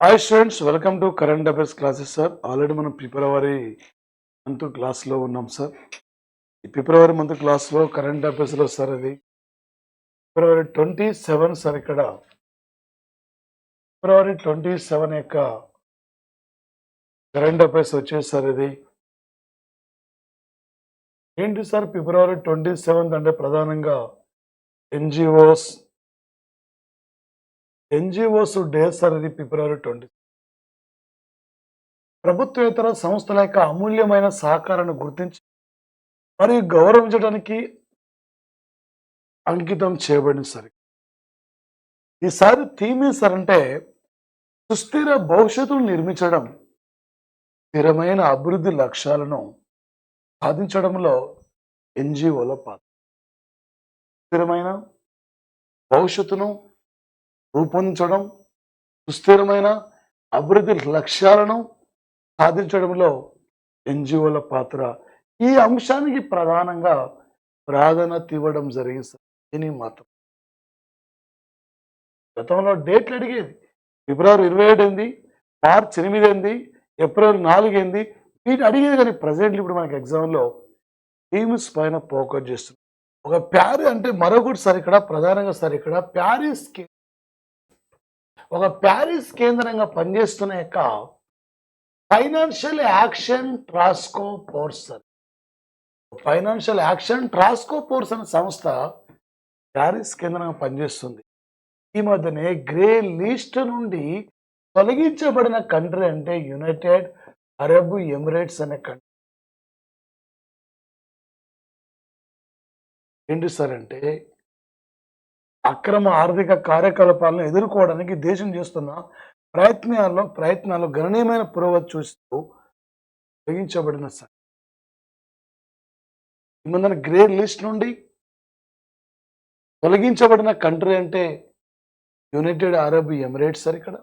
Hi students, welcome to current affairs classes sir. Already మనం ఫిబ్రవరి month క్లాస్లో ఉన్నాం sir. ఈ ఫిబ్రవరి మంత్ క్లాస్లో కరెంట్ అఫైర్స్లో సార్ అది ఫిబ్రవరి 27 సార్. ఇక్కడ ఫిబ్రవరి 27 యొక్క కరెంట్ అఫైర్స్ వచ్చేసి సార్ ఇది ఏంటి సార్? ఫిబ్రవరి 27 అంటే ప్రధానంగా ఎన్జిఓస్ డే సార్. ఇది ఫిబ్రవరి 20 ప్రభుత్వేతర సంస్థల యొక్క అమూల్యమైన సహకారాన్ని గుర్తించి మరియు గౌరవించడానికి అంకితం చేయబడింది సార్. ఈసారి థీమ్ ఏం సార్ అంటే సుస్థిర భవిష్యత్తును నిర్మించడం, స్థిరమైన అభివృద్ధి లక్ష్యాలను సాధించడంలో ఎన్జిఓల పాత్ర. స్థిరమైన భవిష్యత్తును రూపొందించడం, సుస్థిరమైన అభివృద్ధి లక్ష్యాలను సాధించడంలో ఎన్జిఓల పాత్ర. ఈ అంశానికి ప్రధానంగా ప్రాధాన్యత ఇవ్వడం జరిగింది సార్. దీని మాత్రం గతంలో డేట్లు అడిగేది. ఫిబ్రవరి 27 ఏంది, మార్చ్ 8 ఏంది, ఏప్రిల్ 4 ఏంది, వీటిని అడిగేది. కానీ ప్రజెంట్లీ ఇప్పుడు మనకి ఎగ్జామ్లో థీమ్స్ పైన ఫోకస్ చేస్తుంది. ఒక ప్యారిస్ అంటే మరొకటి సార్, ఇక్కడ ప్రధానంగా సార్ ఇక్కడ ప్యారిస్ కేంద్రంగా పనిచేస్తున్న యొక్క financial action task force sir. Financial action task force అనే సంస్థ ప్యారిస్ కేంద్రంగా పనిచేస్తుంది. ఈ మధ్యనే గ్రే లిస్ట్ నుండి తొలగించబడిన కంట్రీ అంటే యునైటెడ్ అరబ్ ఎమిరేట్స్ అనే కంట్రీ. ఏంటి సార్ అంటే అక్రమ ఆర్థిక కార్యకలాపాలను ఎదుర్కోవడానికి దేశం చేస్తున్న ప్రయత్నాలు గణనీయమైన పురోగతి చూస్తూ తొలగించబడిన సార్. ఈ ముందర గ్రే లిస్ట్ నుండి తొలగించబడిన కంట్రీ అంటే యునైటెడ్ అరబ్ ఎమిరేట్స్ సార్. ఇక్కడ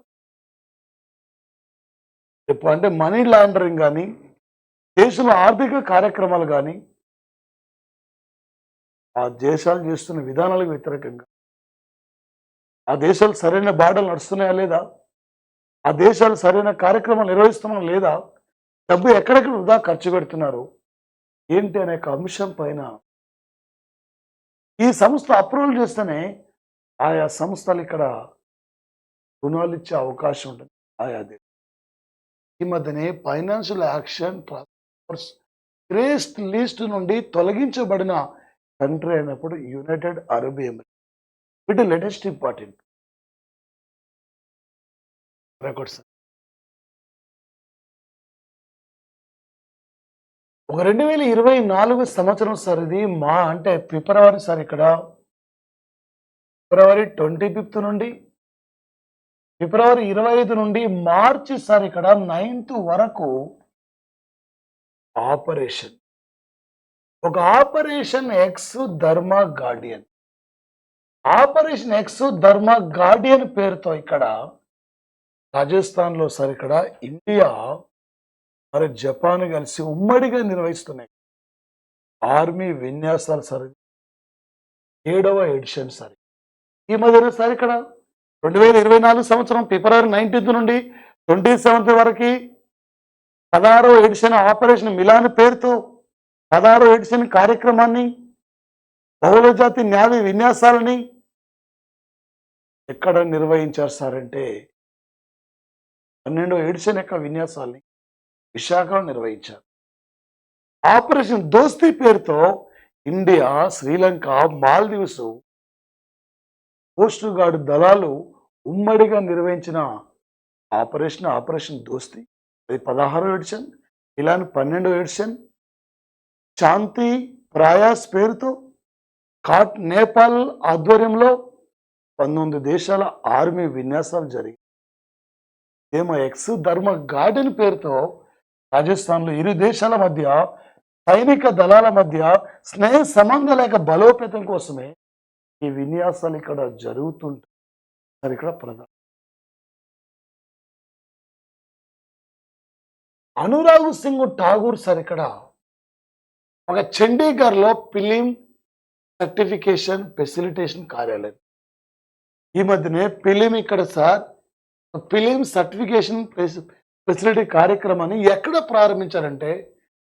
ఎప్పుడు అంటే మనీ లాండరింగ్ కానీ, దేశంలో ఆర్థిక కార్యక్రమాలు కానీ, ఆ దేశాలు చేస్తున్న విధానాలకు వ్యతిరేకంగా ఆ దేశాలు సరైన బాటలు నడుస్తున్నాయా లేదా, ఆ దేశాలు సరైన కార్యక్రమాలు నిర్వహిస్తున్నాం లేదా, డబ్బు ఎక్కడెక్కడ వృధా ఖర్చు పెడుతున్నారు ఏంటి అనే అంశం పైన ఈ సంస్థ అప్రూవల్ చేస్తేనే ఆయా సంస్థలు ఇక్కడ రుణాలు ఇచ్చే అవకాశం ఉంటుంది ఆయా దేశం. ఈ మధ్యనే financial action task force grey list నుండి తొలగించబడిన కంట్రీ అయినప్పుడు యునైటెడ్ అరబ్ ఎమిరేట్స్. వీటి లేటెస్ట్ ఇంపార్టెంట్ రికార్డ్ సార్. ఒక 2024 సంవత్సరం సార్. ఇది అంటే ఫిబ్రవరి సార్. ఇక్కడ ఫిబ్రవరి 25 నుండి ఫిబ్రవరి 25 నుండి మార్చి సార్ ఇక్కడ 9th వరకు ఆపరేషన్ ఎక్స్ ధర్మ గార్డియన్. ఆపరేషన్ ఎక్స్ ధర్మ గార్డియన్ పేరుతో ఇక్కడ రాజస్థాన్లో సార్ ఇక్కడ ఇండియా మరి జపాన్ కలిసి ఉమ్మడిగా నిర్వహిస్తున్నాయి ఆర్మీ విన్యాసాలు సార్. 7వ ఎడిషన్ సార్. ఈ మధ్యన సార్ ఇక్కడ 2024 సంవత్సరం ఫిబ్రవరి 19th నుండి 27th వరకు 16వ ఎడిషన్ ఆపరేషన్ మిలాన్ పేరుతో 16వ ఎడిషన్ కార్యక్రమాన్ని, బహుళజాతి న్యాయ విన్యాసాలని ఎక్కడ నిర్వహించారు సార్ అంటే 12వ ఎడిషన్ యొక్క విన్యాసాలని విశాఖలో నిర్వహించారు. ఆపరేషన్ దోస్తీ పేరుతో India, Sri Lanka, Maldives coast guard దళాలు ఉమ్మడిగా నిర్వహించిన ఆపరేషన్ దోస్తీ అది 16వ ఎడిషన్, ఇలాంటి 12వ ఎడిషన్. శాంతి ప్రయాస్ పేరుతో నేపాల్ ఆధ్వర్యంలో 19 దేశాల ఆర్మీ విన్యాసాలు జరిగాయి. ఏమో ఎక్స్ ధర్మ గార్డెన్ పేరుతో రాజస్థాన్లో ఇరు దేశాల మధ్య సైనిక దళాల మధ్య స్నేహ సంబంధాల యొక్క బలోపేతం కోసమే ఈ విన్యాసాలు ఇక్కడ జరుగుతుంటాయి సార్. ఇక్కడ ప్రధాన అనురాగ్ సింగ్ ఠాగూర్ సార్ ఇక్కడ ఒక చండీగఢ్లో ఫిలిం సర్టిఫికేషన్ ఫెసిలిటేషన్ కార్యాలయం. ఈ మధ్యనే ఫిలిం ఇక్కడ సార్ ఫిలిం సర్టిఫికేషన్ ఫెసిలిటీ కార్యక్రమాన్ని ఎక్కడ ప్రారంభించారంటే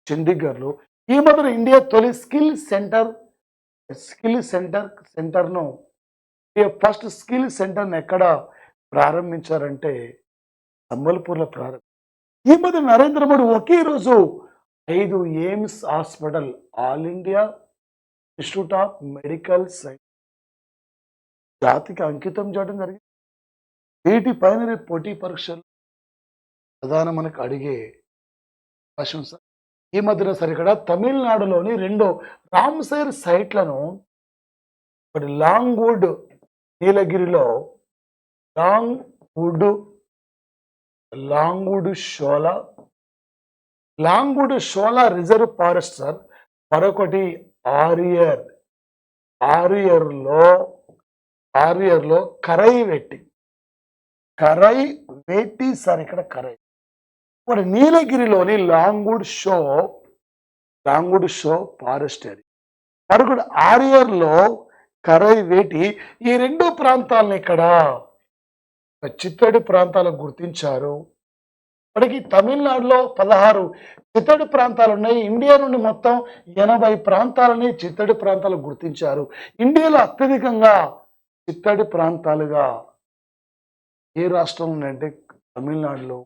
చండీగఢ్లో. ఈ మధ్యన ఇండియా తొలి సెంటర్ను ఫస్ట్ స్కిల్ సెంటర్ను ఎక్కడ ప్రారంభించారంటే సంబల్పూర్లో ప్రారంభం. ఈ మధ్య నరేంద్ర మోడీ ఒకే రోజు 5 AIIMS hospital all India institute of medical science జాతికి అంకితం చేయడం జరిగింది. వీటిపైన రేపు పోటీ పరీక్షలు ప్రధాన మనకు అడిగే అవకాశం సార్. ఈ మధ్యన సార్ ఇక్కడ తమిళనాడులోని 2 రామ్సైర్ సైట్లను ఒకటి లాంగ్వుడ్ నీలగిరిలో Longwood shola reserve forest sir. మరొకటి ఆరియర్లో కరై వెట్టి సార్. ఇక్కడ కరై మరి నీలగిరిలోని లాంగ్వుడ్ షో ఫారెస్ట్ ఏరియా, మరొకటి ఆరియర్లో కరై వేటి. ఈ 2 ప్రాంతాలను ఇక్కడ చిత్తడి ప్రాంతాలకు గుర్తించారు. ఇప్పటికి తమిళనాడులో 16 చిత్తడి ప్రాంతాలు ఉన్నాయి. ఇండియా నుండి మొత్తం 80 ప్రాంతాలని చిత్తడి ప్రాంతాలకు గుర్తించారు. ఇండియాలో అత్యధికంగా చిత్తడి ప్రాంతాలుగా ఏ రాష్ట్రం ఉన్నాయంటే తమిళనాడులో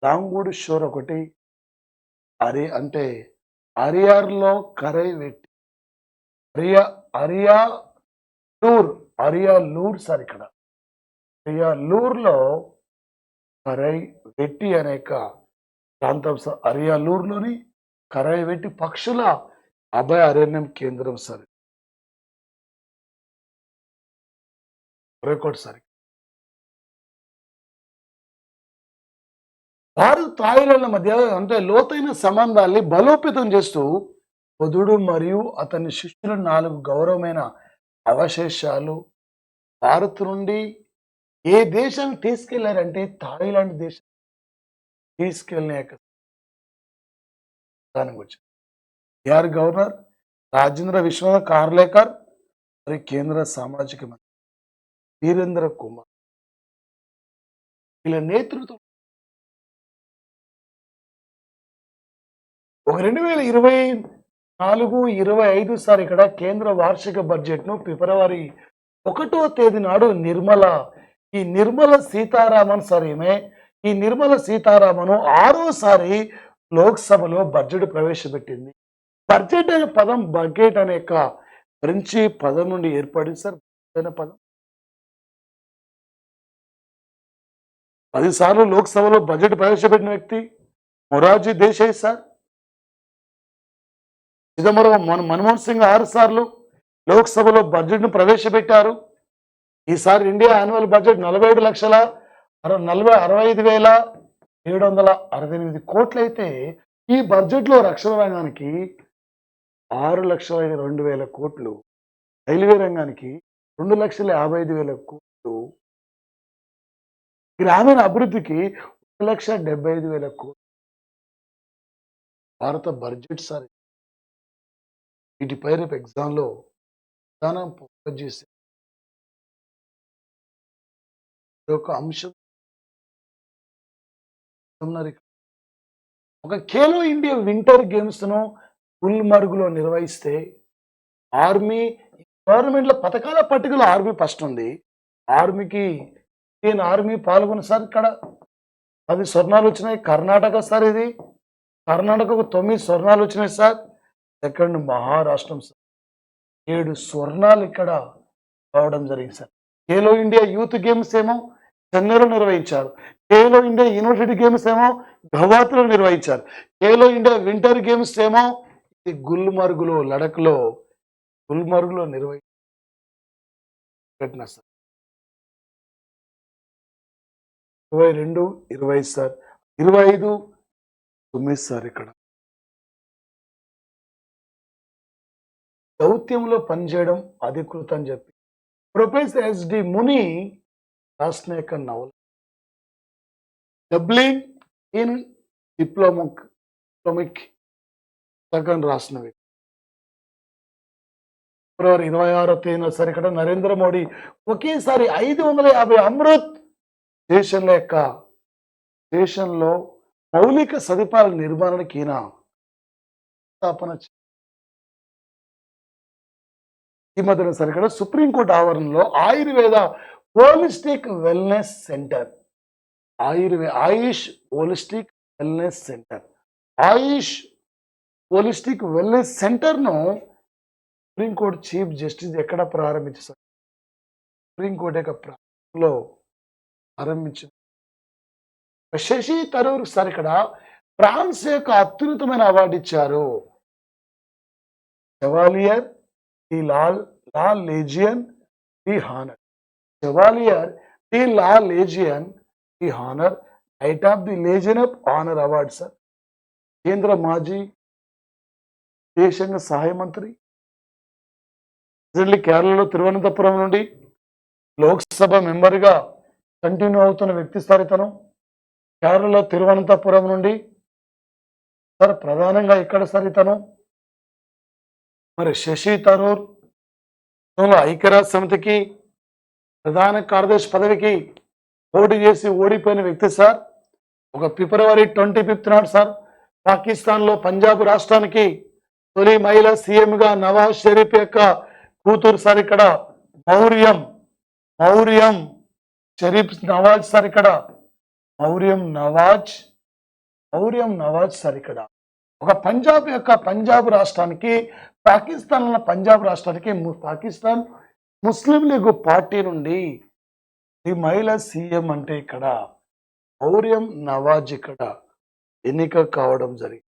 లాంగ్వుడ్ షోర్ ఒకటి, అరియార్లో కరై వెట్టి, అరియాలూర్ సార్. ఇక్కడ అరియాలూర్లో కరై వెట్టి అనేక ప్రాంతం సార్. అరియాలూర్లోని కరై వెట్టి పక్షుల అభయారణ్యం కేంద్రం సార్. రేకోట్ సార్. భారత్ థాయిలాండ్ల మధ్య లోతైన సంబంధాల్ని బలోపేతం చేస్తూ బుద్ధుడు మరియు అతని శిష్యులు 4 గౌరవమైన అవశేషాలు భారత్ నుండి ఏ దేశాన్ని తీసుకెళ్లారంటే థాయిలాండ్ దేశం తీసుకెళ్ళిన దానికి వచ్చారు. బిహార్ గవర్నర్ రాజేంద్ర విశ్వనాథ్ కార్లేకర్ మరియు కేంద్ర సామాజిక మంత్రి వీరేంద్ర కుమార్ వీళ్ళ నేతృత్వం 2024-25 సార్. ఇక్కడ కేంద్ర వార్షిక బడ్జెట్ను ఫిబ్రవరి 1వ తేదీ నాడు నిర్మల సీతారామన్ సార్ ఈ నిర్మల సీతారామన్ 6వసారి లోక్సభలో బడ్జెట్ ప్రవేశపెట్టింది. బడ్జెట్ అనే పదం బకెట్ అనే ఫ్రెంచి పదం నుండి ఏర్పడింది సార్. పదం 10 సార్లు లోక్సభలో బడ్జెట్ ప్రవేశపెట్టిన వ్యక్తి మొరార్జీ దేశాయ్ సార్. చిదంబరం మన్మోహన్ సింగ్ 6 సార్లు లోక్సభలో బడ్జెట్ను ప్రవేశపెట్టారు. ఈసారి ఇండియా యాన్యువల్ బడ్జెట్ 47,65,768 కోట్లు అయితే ఈ బడ్జెట్లో రక్షణ రంగానికి 6,02,000 కోట్లు, రైల్వే రంగానికి 2,55,000 కోట్లు, గ్రామీణ అభివృద్ధికి 1,75,000 కోట్లు భారత బడ్జెట్ సార్. వీటిపై రేపు ఎగ్జామ్లో ప్రధానం ఫోకస్ చేసే ఒక అంశం ఒక ఖేలో ఇండియా వింటర్ గేమ్స్ను గుల్మర్గ్లో నిర్వహిస్తే ఆర్మీ గవర్నమెంట్లో పథకాల పట్టికలో ఆర్మీ ఫస్ట్ ఉంది. ఇండియన్ ఆర్మీ పాల్గొన్న సార్. ఇక్కడ 10 స్వర్ణాలు వచ్చినాయి. కర్ణాటక సార్. ఇది కర్ణాటకకు 9 స్వర్ణాలు వచ్చినాయి సార్. సెకండ్ మహారాష్ట్రం సార్. 7 స్వర్ణాలు ఇక్కడ రావడం జరిగింది sir. Khelo India youth games ఏమో చెన్నైలో నిర్వహించారు. ఖేలో ఇండియా యూనివర్సిటీ గేమ్స్ ఏమో గౌహతిలో నిర్వహించారు. ఖేలో ఇండియా వింటర్ గేమ్స్ ఏమో గుల్మర్గ్లో లడఖ్లో నిర్వహించిన సార్. 22, 20 సార్. 25, 9 సార్. ఇక్కడ దౌత్యంలో పనిచేయడం అధికృతం అని చెప్పి ప్రొఫెసర్ ఎస్డి ముని రాసిన నవల డబ్లింగ్ ఇన్ డిప్లొమిక్ పుస్తకం రాసిన వ్యక్తి. ఫిబ్రవరి 26వ తేదీన సార్. ఇక్కడ నరేంద్ర మోడీ ఒకేసారి 550 అమృత్ స్టేషన్లో మౌలిక సదుపాయాల నిర్మాణానికి ఈయన స్థాపన ఈ మధ్యన సరికడ సుప్రీంకోర్టు ఆవరణలో ఆయుర్వేద హోలిస్టిక్ వెల్నెస్ సెంటర్ ఆయుష్ హోలిస్టిక్ వెల్నెస్ సెంటర్ ఆయుష్ హోలిస్టిక్ వెల్నెస్ సెంటర్ను సుప్రీంకోర్టు చీఫ్ జస్టిస్ ఎక్కడ ప్రారంభించారు? సుప్రీంకోర్టు యొక్క ప్రారంభంలో ప్రారంభించిన శశి తరూర్ సార్ ఇక్కడ ఫ్రాన్స్ యొక్క అత్యున్నతమైన అవార్డు ఇచ్చారు. Chevalier the law Legion the honour. Chevalier the law Legion the honour knight of the Legion of honour award sir. కేంద్ర మాజీ విదేశాంగ సహాయ మంత్రి, రీసెంట్లీ కేరళలో తిరువనంతపురం నుండి లోక్సభ మెంబర్గా కంటిన్యూ అవుతున్న వ్యక్తి సార్ ఇతను. కేరళలో తిరువనంతపురం నుండి సార్ ప్రధానంగా ఇక్కడ సార్ ఇతను. మరి శశి తరూర్ ఐక్యరాజ్య సమితికి ప్రధాన కార్యదర్శి పదవికి పోటీ చేసి ఓడిపోయిన వ్యక్తి సార్. ఒక ఫిబ్రవరి 25 నాడు సార్ పాకిస్తాన్లో పంజాబ్ రాష్ట్రానికి తొలి మహిళా సీఎంగా నవాజ్ షరీఫ్ యొక్క కూతురు సార్ ఇక్కడ మౌర్యం షరీఫ్ నవాజ్ సార్ ఇక్కడ మౌర్యం నవాజ్ సార్ ఇక్కడ ఒక పంజాబ్ రాష్ట్రానికి పాకిస్తాన్ పాకిస్తాన్ ముస్లిం లీగ్ పార్టీ నుండి ఈ మహిళా సీఎం అంటే ఇక్కడ మౌర్యం నవాజ్ ఇక్కడ ఎన్నిక కావడం జరిగింది.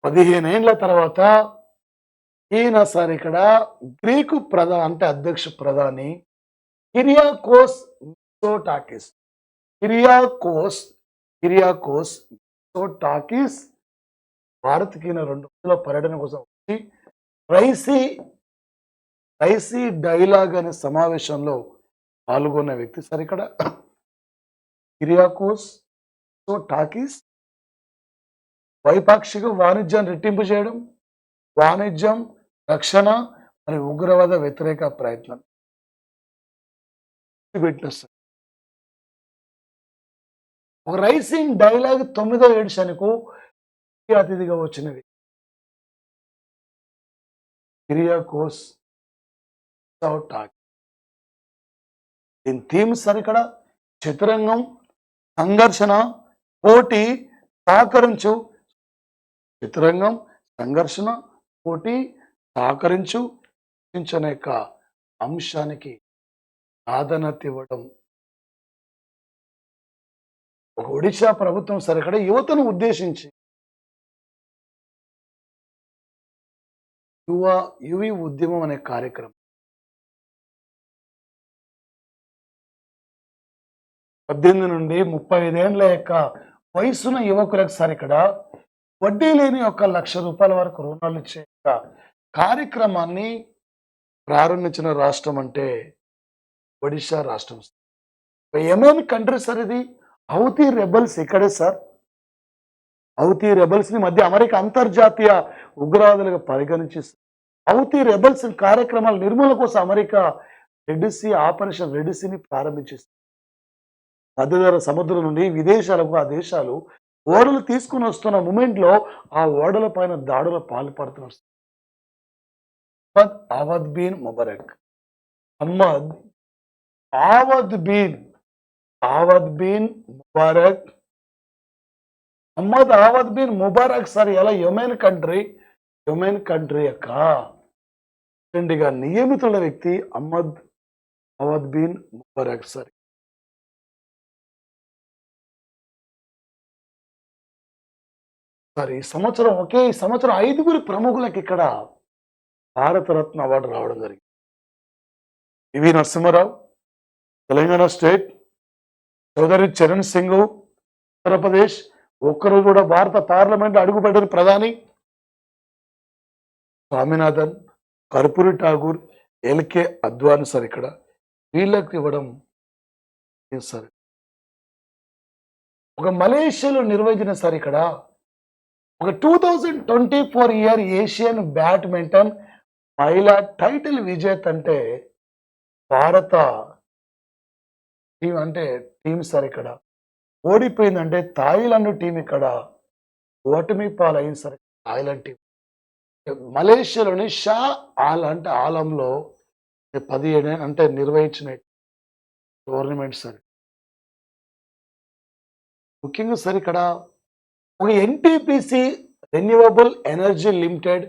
15 ఏళ్ల తర్వాత ఈయన సార్ ఇక్కడ గ్రీకు అధ్యక్ష ప్రధాని కిరియాకోస్ మిత్సోటాకిస్ భారత్కి 2 రోజుల పర్యటన కోసం వచ్చి రైసీ డైలాగ్ అనే సమావేశంలో పాల్గొన్న వ్యక్తి సార్ ఇక్కడ కిరియాకోస్ మిత్సోటాకిస్. ద్వైపాక్షిక వాణిజ్యాన్ని రెట్టింపు చేయడం, వాణిజ్యం, రక్షణ మరియు ఉగ్రవాద వ్యతిరేక ప్రయత్నం పెట్టిస్తారు. ఒక రైసింగ్ డైలాగ్ 9వ ఎడిషన్కు అతిథిగా వచ్చినవి కిరియాకోస్ మిత్సోటాకిస్. దీని థీమ్ సార్ ఇక్కడ చతురంగం, సంఘర్షణ, పోటీ, సహకరించు. చతురంగం, సంఘర్షణ, పోటీ, సహకరించు యొక్క అంశానికి ప్రాధాన్యత ఇవ్వడం. ఒక ఒడిశా ప్రభుత్వం సార్ ఇక్కడ యువతను ఉద్దేశించి యువి ఉద్యమం అనే కార్యక్రమం 18 నుండి 35 ఏళ్ల యొక్క వయసున్న యువకులకు సార్ ఇక్కడ వడ్డీ లేని ₹1,00,000 వరకు రుణాలు ఇచ్చే కార్యక్రమాన్ని ప్రారంభించిన రాష్ట్రం అంటే ఒడిశా రాష్ట్రం. యెమెన్ కంట్రీ సార్ ఇది. హౌతీ రెబల్స్ ఇక్కడే సార్. హౌతీ రెబల్స్ ని మధ్య అమెరికా అంతర్జాతీయ ఉగ్రవాదులుగా పరిగణించి హౌతీ రెబల్స్ కార్యక్రమాల నిర్మూలన కోసం అమెరికా ఆపరేషన్ రెడ్ సీని ప్రారంభించేస్తుంది. మధ్యధర సముద్రం నుండి విదేశాలకు ఆ దేశాలు ఓడలు తీసుకుని వస్తున్న మూమెంట్ లో ఆ ఓడల పైన దాడుల పాల్పడుతున్నారు. ఆవద్ బిన్ ముబారక్ సార్ ఎలా యెమెన్ కంట్రీ యొక్క ప్రెసిడెంట్గా నియమితుల వ్యక్తి ఆవద్ బిన్ ముబారక్ సార్. ఈ సంవత్సరం 5 ప్రముఖులకు ఇక్కడ భారతరత్న అవార్డు రావడం జరిగింది. పివి నరసింహారావు తెలంగాణ స్టేట్, చౌదరి చరణ్ సింగ్ ఉత్తరప్రదేశ్, ఒక్కరు కూడా భారత పార్లమెంట్ అడుగుపెట్టిన ప్రధాని స్వామినాథన్, కర్పూరి ఠాగూర్, ఎల్కే అద్వానీ సార్ ఇక్కడ వీళ్ళకి ఇవ్వడం సార్. ఒక మలేషియాలో నిర్వహించిన సార్ ఇక్కడ ఒక 2024 ఇయర్ ఏషియన్ బ్యాడ్మింటన్ మహిళా టైటిల్ విజేత అంటే భారత టీం అంటే టీం సార్ ఇక్కడ ఓడిపోయిందంటే థాయిలాండ్ టీం ఇక్కడ ఓటమి పాలైంది సార్ థాయిలాండ్ టీం. మలేషియాలోని షా అంటే ఆలంలో 17 అంటే నిర్వహించిన టోర్నమెంట్ సార్. ముఖ్యంగా సార్ ఇక్కడ ఒక ఎన్టీపీసీ రెన్యూవబుల్ ఎనర్జీ లిమిటెడ్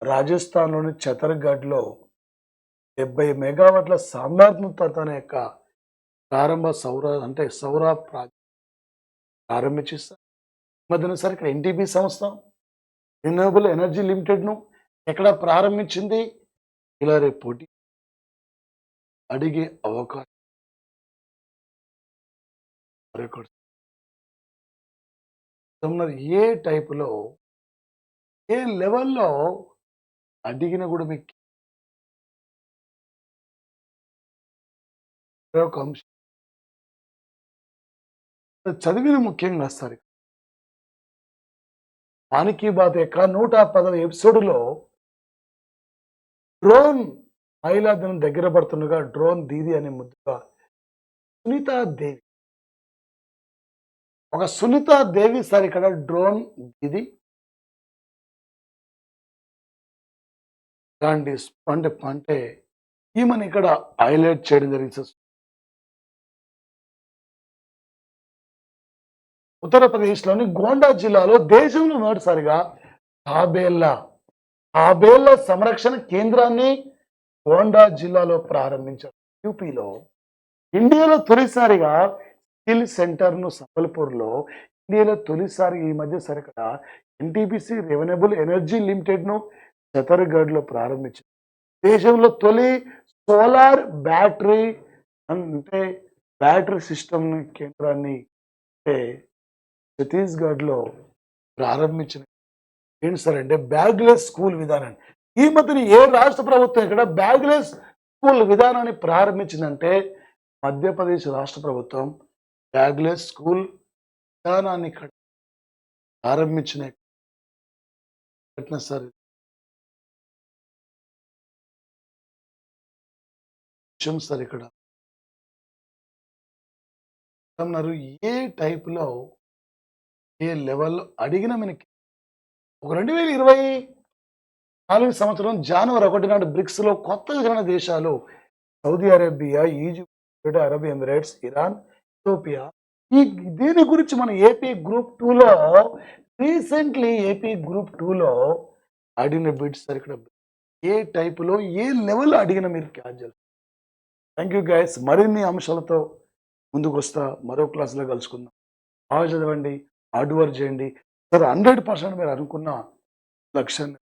రాజస్థాన్లోని ఛత్తర్గఢ్లో 70 మెగావాట్ల సామర్థ్యత యొక్క ప్రారంభ సౌర ప్రాజెక్ట్ ప్రారంభించారు. మధ్యన సార్ ఇక్కడ ఎన్టీపీ సంస్థ రెన్యూవబుల్ ఎనర్జీ లిమిటెడ్ను ఎక్కడ ప్రారంభించింది, ఇలా రేపు పోటీ అడిగే అవకాశం ఏ టైపులో ఏ లెవెల్లో అడిగినా కూడా మీకు ఒక అంశం చదివిన ముఖ్యంగా సార్ మన్ కీ బాత్ యొక్క 110వ ఎపిసోడ్లో డ్రోన్ మహిళా దినం దగ్గర పడుతుండగా డ్రోన్ దీది అనే ముద్దుగా సునీతాదేవి, ఒక సునీతాదేవి సార్ ఇక్కడ డ్రోన్ దీది అంటే ఈమెను ఇక్కడ హైలైట్ చేయడం జరిగింది సార్. ఉత్తరప్రదేశ్లోని గోండా జిల్లాలో దేశంలో మొదటిసారిగా తాబేళ్ల సంరక్షణ కేంద్రాన్ని గోండా జిల్లాలో ప్రారంభించారు. యూపీలో ఇండియాలో తొలిసారిగా స్కిల్ సెంటర్ను సంబల్పూర్లో ఇండియాలో తొలిసారి ఈ మధ్య సరికడ ఎన్టీపీసీ రెన్యూవబుల్ ఎనర్జీ లిమిటెడ్ను ఛత్తర్గఢ్లో ప్రారంభించారు. దేశంలో తొలి సోలార్ బ్యాటరీ సిస్టమ్ కేంద్రాన్ని ఛత్తీస్గఢ్లో ప్రారంభించిన ఏంటి సార్ అంటే బ్యాగ్లెస్ స్కూల్ విధానాన్ని. ఈ మధ్యన ఏ రాష్ట్ర ప్రభుత్వం ఇక్కడ బ్యాగ్లెస్ స్కూల్ విధానాన్ని ప్రారంభించిందంటే మధ్యప్రదేశ్ రాష్ట్ర ప్రభుత్వం బ్యాగ్లెస్ స్కూల్ విధానాన్ని ఇక్కడ ప్రారంభించిన సార్. సార్ ఇక్కడ ఏ టైపులో ఏ లెవెల్లో అడిగినా మనకి ఒక 2024 సంవత్సరం జనవరి 1 నాడు బ్రిక్స్లో కొత్తగా జరిగిన దేశాలు Saudi Arabia, Egypt, Arab Emirates, Iran, Ethiopia. దీని గురించి మన ఏపీ గ్రూప్ 2లో రీసెంట్లీ అడిగిన బిడ్స్ సార్ ఇక్కడ ఏ టైపులో ఏ లెవెల్లో అడిగిన మీరు క్యాజువల్. Thank you guys. మరిన్ని అంశాలతో ముందుకు వస్తా, మరో క్లాసులో కలుసుకుందాం. బాగా చదవండి, హార్డ్ వర్క్ చేయండి సార్. 100% మీరు అనుకున్న లక్ష్యాన్ని